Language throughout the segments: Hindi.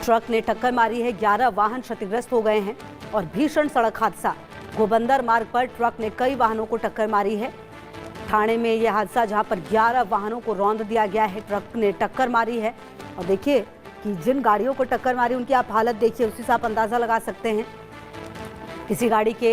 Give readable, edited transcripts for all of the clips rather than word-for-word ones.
ट्रक ने टक्कर मारी है, 11 वाहन क्षतिग्रस्त हो गए हैं और भीषण सड़क हादसा। गोबंदर मार्ग पर ट्रक ने कई वाहनों को टक्कर मारी है। ठाणे में यह हादसा जहां पर 11 वाहनों को रौंद दिया गया है, ट्रक ने टक्कर मारी है। और देखिए कि जिन गाड़ियों को टक्कर मारी उनकी आप हालत देखिए, उसी से आप अंदाजा लगा सकते हैं। किसी गाड़ी के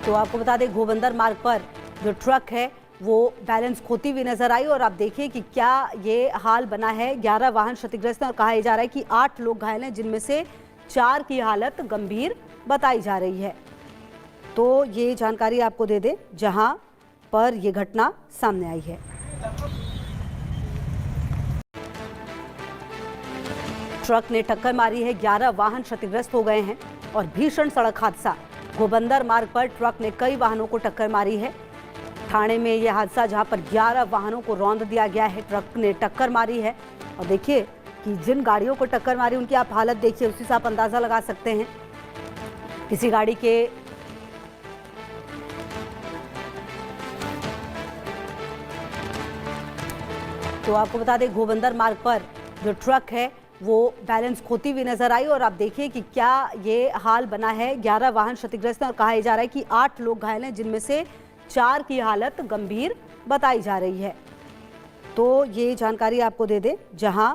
तो आपको बता दें, गोबंदर मार्ग पर जो ट्रक है वो बैलेंस खोती हुई नजर आई और आप देखिए कि क्या ये हाल बना है। 11 वाहन क्षतिग्रस्त हैं और कहा जा रहा है कि 8 लोग घायल हैं, जिनमें से 4 की हालत गंभीर बताई जा रही है। तो ये जानकारी आपको दे दें जहां पर यह घटना सामने आई है। ट्रक ने टक्कर मारी है, 11 वाहन क्षतिग्रस्त हो गए हैं और भीषण सड़क हादसा। गोबंदर मार्ग पर ट्रक ने कई वाहनों को टक्कर मारी है। ठाणे में यह हादसा जहां पर 11 वाहनों को रौंद दिया गया है, ट्रक ने टक्कर मारी है। और देखिए कि जिन गाड़ियों को टक्कर मारी उनकी आप हालत देखिए, उसी से आप अंदाजा लगा सकते हैं। किसी गाड़ी के तो आपको बता दें, गोबंदर मार्ग पर जो ट्रक है वो बैलेंस खोती हुई नजर आई और आप देखिए कि क्या ये हाल बना है। 11 वाहन क्षतिग्रस्त हैं और कहा जा रहा है कि 8 लोग घायल हैं, जिनमें से 4 की हालत गंभीर बताई जा रही है। तो ये जानकारी आपको दे दें जहां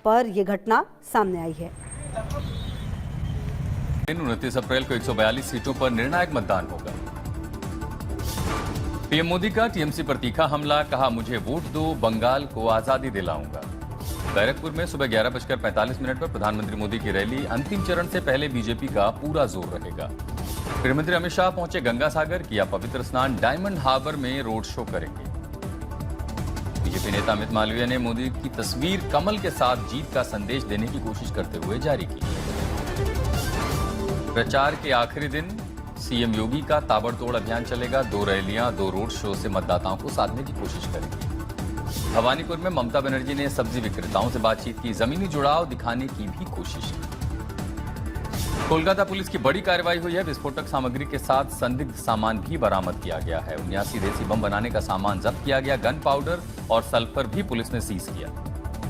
पर यह घटना सामने आई है। 29 अप्रैल को 142 सीटों पर निर्णायक मतदान होगा। पीएम मोदी का टीएमसी पर तीखा हमला, कहा मुझे वोट दो, बंगाल को आजादी दिलाऊंगा। बैरकपुर में सुबह 11:45 पर प्रधानमंत्री मोदी की रैली, अंतिम चरण से पहले बीजेपी का पूरा जोर रहेगा। गृहमंत्री अमित शाह पहुंचे गंगा सागर, किया पवित्र स्नान, डायमंड हार्बर में रोड शो करेंगे। बीजेपी नेता अमित मालवीय ने मोदी की तस्वीर कमल के साथ जीत का संदेश देने की कोशिश करते हुए जारी की। प्रचार के आखिरी दिन सीएम योगी का ताबड़तोड़ अभियान चलेगा, 2 रैलियां 2 रोड शो से मतदाताओं को साधने की कोशिश करेंगे। भवानीपुर में ममता बनर्जी ने सब्जी विक्रेताओं से बातचीत की, जमीनी जुड़ाव दिखाने की भी कोशिश की। कोलकाता पुलिस की बड़ी कार्रवाई हुई है, विस्फोटक सामग्री के साथ संदिग्ध सामान भी बरामद किया गया है। 79 देसी बम बनाने का सामान जब्त किया गया, गन पाउडर और सल्फर भी पुलिस ने सीज किया।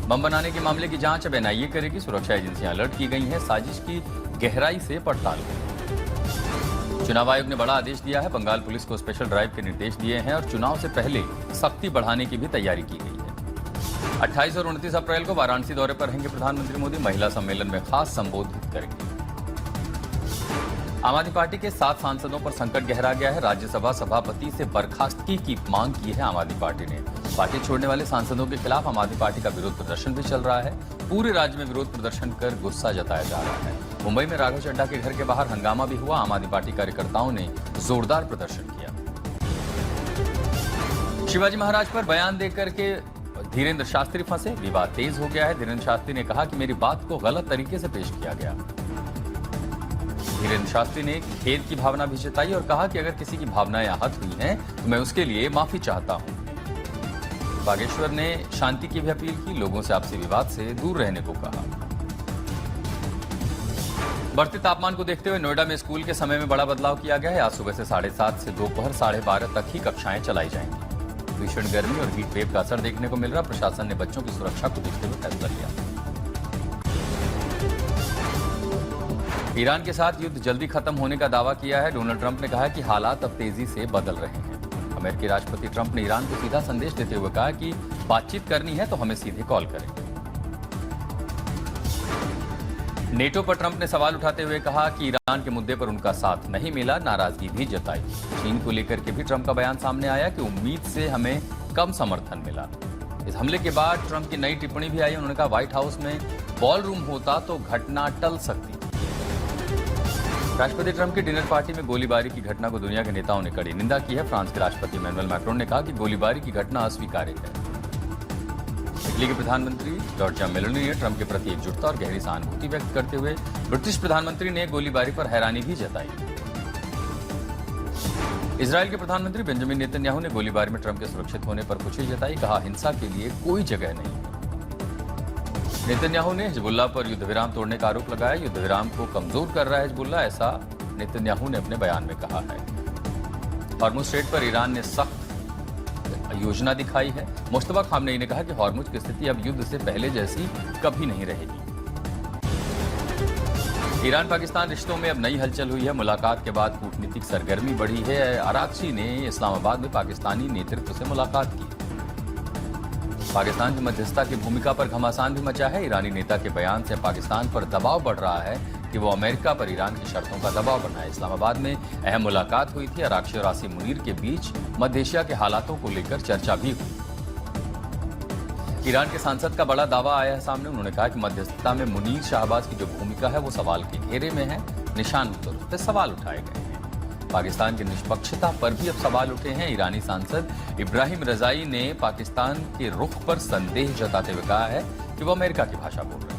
बम बनाने के मामले की जांच अब एनआईए करेगी, सुरक्षा एजेंसियां अलर्ट की गई हैं, साजिश की गहराई से पड़ताल होगी। चुनाव आयोग ने बड़ा आदेश दिया है, बंगाल पुलिस को स्पेशल ड्राइव के निर्देश दिए हैं और चुनाव से पहले सख्ती बढ़ाने की भी तैयारी की गई है। 28 और 29 अप्रैल को वाराणसी दौरे पर रहेंगे प्रधानमंत्री मोदी, महिला सम्मेलन में खास संबोधित करेंगे। आम आदमी पार्टी के 7 सांसदों पर संकट गहरा गया है, राज्यसभा सभापति से बर्खास्तगी की मांग की है आम आदमी पार्टी ने। पार्टी छोड़ने वाले सांसदों के खिलाफ आम आदमी पार्टी का विरोध प्रदर्शन भी चल रहा है। पूरे राज्य में विरोध प्रदर्शन कर गुस्सा जताया जा रहा है। मुंबई में राघव चड्ढा के घर के बाहर हंगामा भी हुआ, आम आदमी पार्टी कार्यकर्ताओं ने जोरदार प्रदर्शन किया। शिवाजी महाराज पर बयान देकर के धीरेन्द्र शास्त्री फंसे, विवाद तेज हो गया है। धीरेन्द्र शास्त्री ने कहा कि मेरी बात को गलत तरीके से पेश किया गया। धीरेन्द्र शास्त्री ने खेद की भावना भी जताई और कहा कि अगर किसी की भावनाएं आहत हुई हैं तो मैं उसके लिए माफी चाहता हूं। बागेश्वर ने शांति की भी अपील की, लोगों से आपसी विवाद से दूर रहने को कहा। बढ़ते तापमान को देखते हुए नोएडा में स्कूल के समय में बड़ा बदलाव किया गया है। आज सुबह से 7:30 से दोपहर 12:30 तक ही कक्षाएं चलाई जाएंगी। भीषण गर्मी और हीट वेव का असर देखने को मिल रहा, प्रशासन ने बच्चों की सुरक्षा को देखते हुए फैसला लिया। ईरान के साथ युद्ध जल्दी खत्म होने का दावा किया है। डोनाल्ड ट्रंप ने कहा कि हालात अब तेजी से बदल रहे हैं। अमेरिकी राष्ट्रपति ट्रंप ने ईरान को सीधा संदेश देते हुए कहा कि बातचीत करनी है तो हमें सीधे कॉल करें। नेटो पर ट्रंप ने सवाल उठाते हुए कहा कि ईरान के मुद्दे पर उनका साथ नहीं मिला, नाराजगी भी जताई। चीन को लेकर के भी ट्रंप का बयान सामने आया कि उम्मीद से हमें कम समर्थन मिला। इस हमले के बाद ट्रंप की नई टिप्पणी भी आई, उन्होंने कहा व्हाइट हाउस में बॉल रूम होता तो घटना टल सकती। राष्ट्रपति ट्रंप की डिनर पार्टी में गोलीबारी की घटना को दुनिया के नेताओं ने कड़ी निंदा की है। फ्रांस के राष्ट्रपति इमैनुअल मैक्रोन ने कहा कि गोलीबारी की घटना अस्वीकार्य है। इटली के प्रधानमंत्री जॉर्जिया मेलोनी ने ट्रंप के प्रति एकजुटता और गहरी सहानुभूति व्यक्त करते हुए ब्रिटिश प्रधानमंत्री ने गोलीबारी पर हैरानी भी जताई। इजरायल के प्रधानमंत्री बेंजामिन नेतन्याहू ने गोलीबारी में ट्रंप के सुरक्षित होने पर खुशी जताई, कहा हिंसा के लिए कोई जगह नहीं। नेतन्याहू ने हिजबुल्लाह पर युद्धविराम तोड़ने का आरोप लगाया, युद्धविराम को कमजोर कर रहा है हिजबुल्लाह, ऐसा नेतन्याहू ने अपने बयान में कहा है। हॉर्मुज़ स्ट्रेट पर ईरान ने सख्त योजना दिखाई है। मुश्तबा खामनेई ने कहा कि हॉर्मुज की स्थिति अब युद्ध से पहले जैसी कभी नहीं रहेगी। ईरान पाकिस्तान रिश्तों में अब नई हलचल हुई है। मुलाकात के बाद कूटनीतिक सरगर्मी बढ़ी है। अरागची ने इस्लामाबाद में पाकिस्तानी नेतृत्व से मुलाकात की। पाकिस्तान की मध्यस्थता की भूमिका पर घमासान भी मचा है। ईरानी नेता के बयान से पाकिस्तान पर दबाव बढ़ रहा है कि वो अमेरिका पर ईरान की शर्तों का दबाव बनाए। इस्लामाबाद में अहम मुलाकात हुई थी। अरागची और आसिम मुनीर के बीच मध्य एशिया के हालातों को लेकर चर्चा भी हुई। ईरान के सांसद का बड़ा दावा आया है सामने। उन्होंने कहा कि मध्यस्थता में मुनीर शाहबाज की जो भूमिका है वो सवाल के घेरे में है। निशान पर उस पर सवाल उठाए गए हैं। पाकिस्तान की निष्पक्षता पर भी अब सवाल उठे हैं। ईरानी सांसद इब्राहिम रजाई ने पाकिस्तान के रुख पर संदेह जताते हुए कहा है कि वो अमेरिका की भाषा बोल रहे हैं।